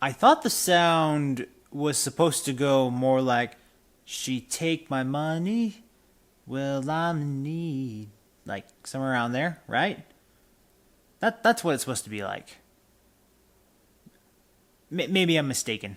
I thought the sound was supposed to go more like, she take my money, well, I'm in need. Like, somewhere around there, right? That's what it's supposed to be like. Maybe I'm mistaken.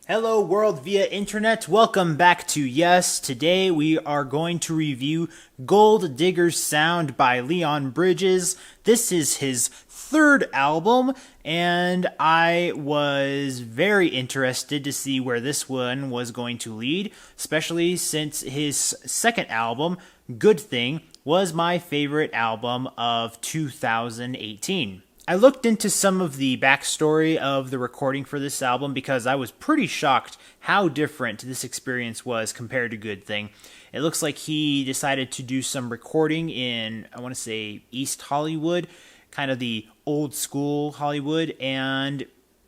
Hello world via internet, welcome back to Y.E.S. Today we are going to review Gold Digger's Sound by Leon Bridges. This is his third album, and I was very interested to see where this one was going to lead, especially since his second album, Good Thing, was my favorite album of 2018. I looked into some of the backstory of the recording for this album because I was pretty shocked how different this experience was compared to Good Thing. It looks like he decided to do some recording in, I want to say, East Hollywood, kind of the old school Hollywood, and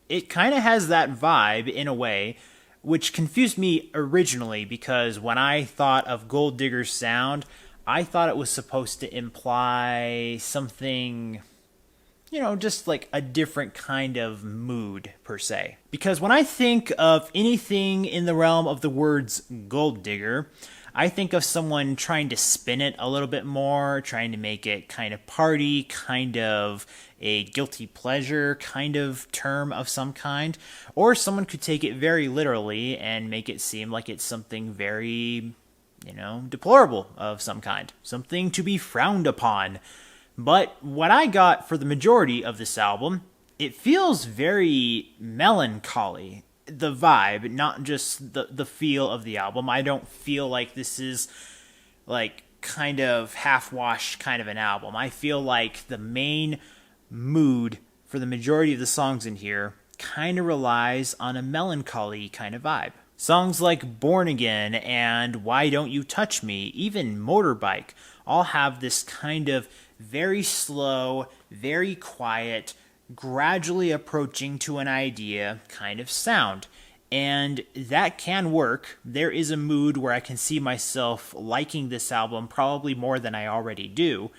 it kind of has that vibe in a way, which confused me originally because when I thought of Gold Digger's Sound, I thought it was supposed to imply something, you know, just like a different kind of mood, per se. Because when I think of anything in the realm of the words gold digger, I think of someone trying to spin it a little bit more, trying to make it kind of party, kind of a guilty pleasure kind of term of some kind. Or someone could take it very literally and make it seem like it's something very, deplorable of some kind. Something to be frowned upon. But what I got for the majority of this album, it feels very melancholy. The vibe, not just the feel of the album. I don't feel like this is like kind of half-washed kind of an album. I feel like the main mood for the majority of the songs in here kind of relies on a melancholy kind of vibe. Songs like Born Again and Why Don't You Touch Me, even Motorbike, all have this kind of very slow, very quiet, gradually approaching to an idea kind of sound. And that can work. There is a mood where I can see myself liking this album probably more than I already do.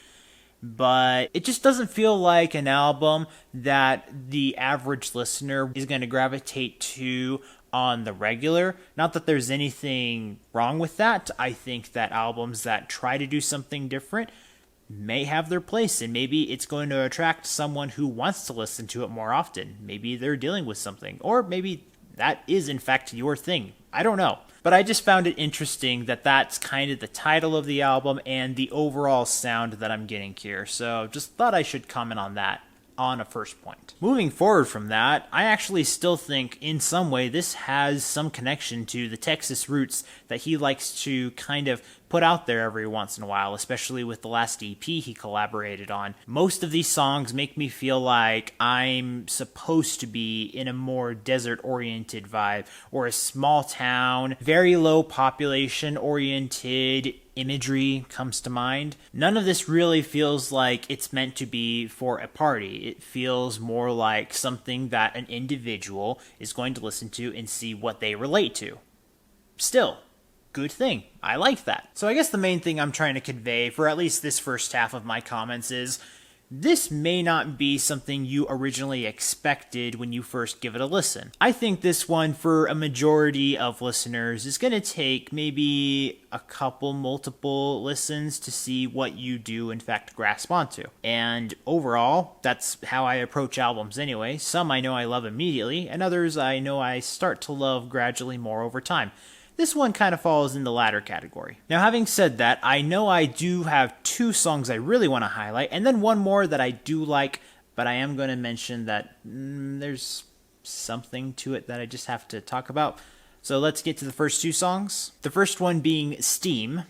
But it just doesn't feel like an album that the average listener is going to gravitate to on the regular. Not that there's anything wrong with that. I think that albums that try to do something different may have their place, and maybe it's going to attract someone who wants to listen to it more often. Maybe they're dealing with something, or maybe that is in fact your thing. I don't know. But I just found it interesting that that's kind of the title of the album and the overall sound that I'm getting here. So just thought I should comment on that on a first point. Moving forward from that, I actually still think in some way this has some connection to the Texas roots that he likes to kind of put out there every once in a while, especially with the last EP he collaborated on. Most of these songs make me feel like I'm supposed to be in a more desert-oriented vibe, or a small town, very low population-oriented imagery comes to mind. None of this really feels like it's meant to be for a party. It feels more like something that an individual is going to listen to and see what they relate to. Still, good thing. I like that. So I guess the main thing I'm trying to convey for at least this first half of my comments is this may not be something you originally expected when you first give it a listen. I think this one, for a majority of listeners, is going to take maybe a couple, multiple listens to see what you do in fact grasp onto. And overall, that's how I approach albums anyway. Some I know I love immediately, and others I know I start to love gradually more over time. This one kind of falls in the latter category. Now, having said that, I know I do have two songs I really want to highlight, and then one more that I do like, but I am going to mention that there's something to it that I just have to talk about. So let's get to the first two songs. The first one being Steam.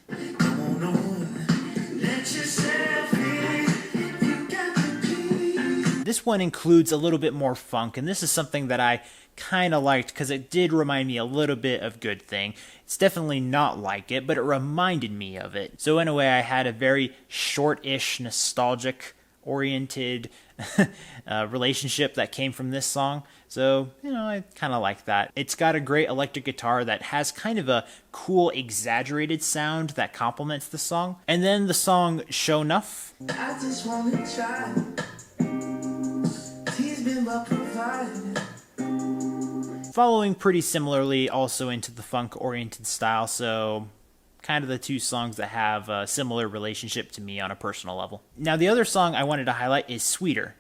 This one includes a little bit more funk, and this is something that I kind of liked because it did remind me a little bit of Good Thing. It's definitely not like it, but it reminded me of it. So in a way, I had a very short-ish, nostalgic-oriented relationship that came from this song. So, I kind of like that. It's got a great electric guitar that has kind of a cool, exaggerated sound that complements the song. And then the song Show Nuff. I just want to try. He's been well provided. Following pretty similarly also into the funk-oriented style, so kind of the two songs that have a similar relationship to me on a personal level. Now, the other song I wanted to highlight is Sweeter.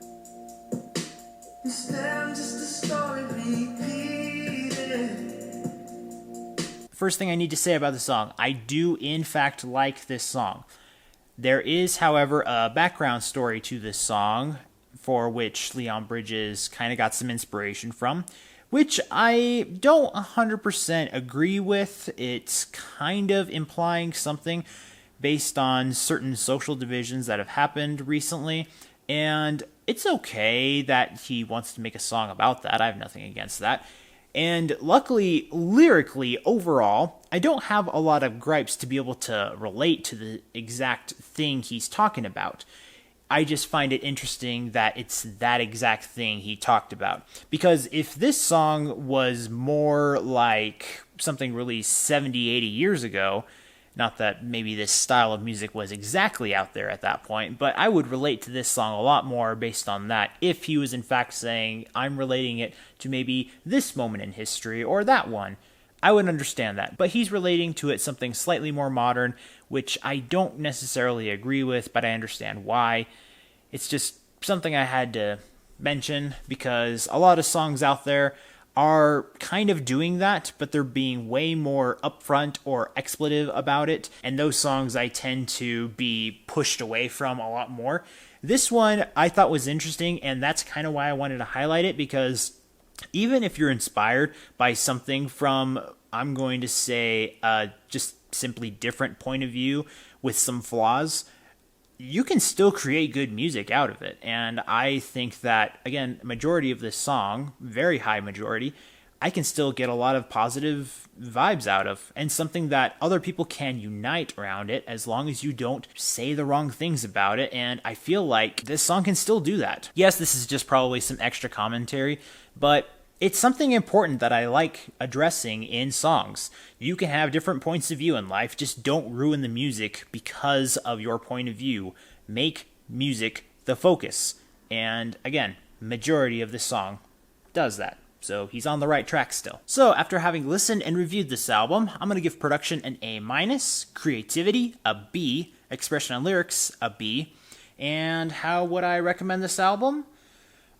First thing I need to say about the song, I do in fact like this song. There is, however, a background story to this song for which Leon Bridges kind of got some inspiration from, which I don't 100% agree with. It's kind of implying something based on certain social divisions that have happened recently, and it's okay that he wants to make a song about that. I have nothing against that. And luckily, lyrically, overall, I don't have a lot of gripes to be able to relate to the exact thing he's talking about. I just find it interesting that it's that exact thing he talked about. Because if this song was more like something released 70, 80 years ago, not that maybe this style of music was exactly out there at that point, but I would relate to this song a lot more based on that if he was in fact saying, I'm relating it to maybe this moment in history or that one. I would understand that, but he's relating to it something slightly more modern, which I don't necessarily agree with, but I understand why. It's just something I had to mention because a lot of songs out there are kind of doing that, but they're being way more upfront or expletive about it, and those songs I tend to be pushed away from a lot more. This one I thought was interesting, and that's kind of why I wanted to highlight it, because even if you're inspired by something from, I'm going to say, just simply different point of view with some flaws, you can still create good music out of it. And I think that, again, majority of this song, very high majority, I can still get a lot of positive vibes out of, and something that other people can unite around it as long as you don't say the wrong things about it, and I feel like this song can still do that. Yes, this is just probably some extra commentary, but it's something important that I like addressing in songs. You can have different points of view in life, just don't ruin the music because of your point of view. Make music the focus. And again, majority of this song does that. So he's on the right track still. So after having listened and reviewed this album, I'm going to give production an A-, creativity a B, expression and lyrics a B, and how would I recommend this album?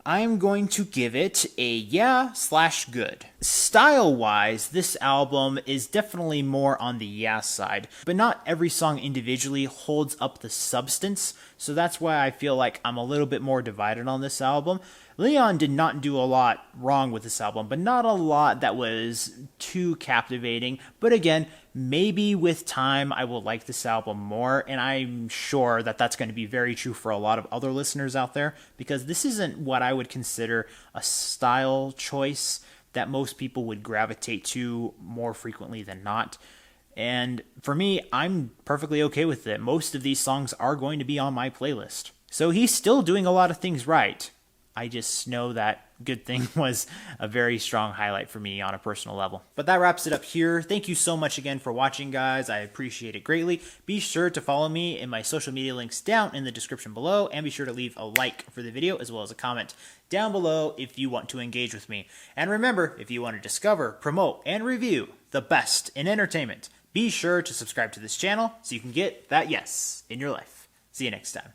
I'm going to give it a yeah/good. Style-wise, this album is definitely more on the yeah side, but not every song individually holds up the substance, so that's why I feel like I'm a little bit more divided on this album. Leon did not do a lot wrong with this album, but not a lot that was too captivating. But again, maybe with time I will like this album more, and I'm sure that that's going to be very true for a lot of other listeners out there, because this isn't what I would consider a style choice that most people would gravitate to more frequently than not. And for me, I'm perfectly okay with it. Most of these songs are going to be on my playlist. So he's still doing a lot of things right. I just know that Good Thing was a very strong highlight for me on a personal level. But that wraps it up here. Thank you so much again for watching, guys. I appreciate it greatly. Be sure to follow me in my social media links down in the description below, and be sure to leave a like for the video as well as a comment down below if you want to engage with me. And remember, if you want to discover, promote, and review the best in entertainment, be sure to subscribe to this channel so you can get that yes in your life. See you next time.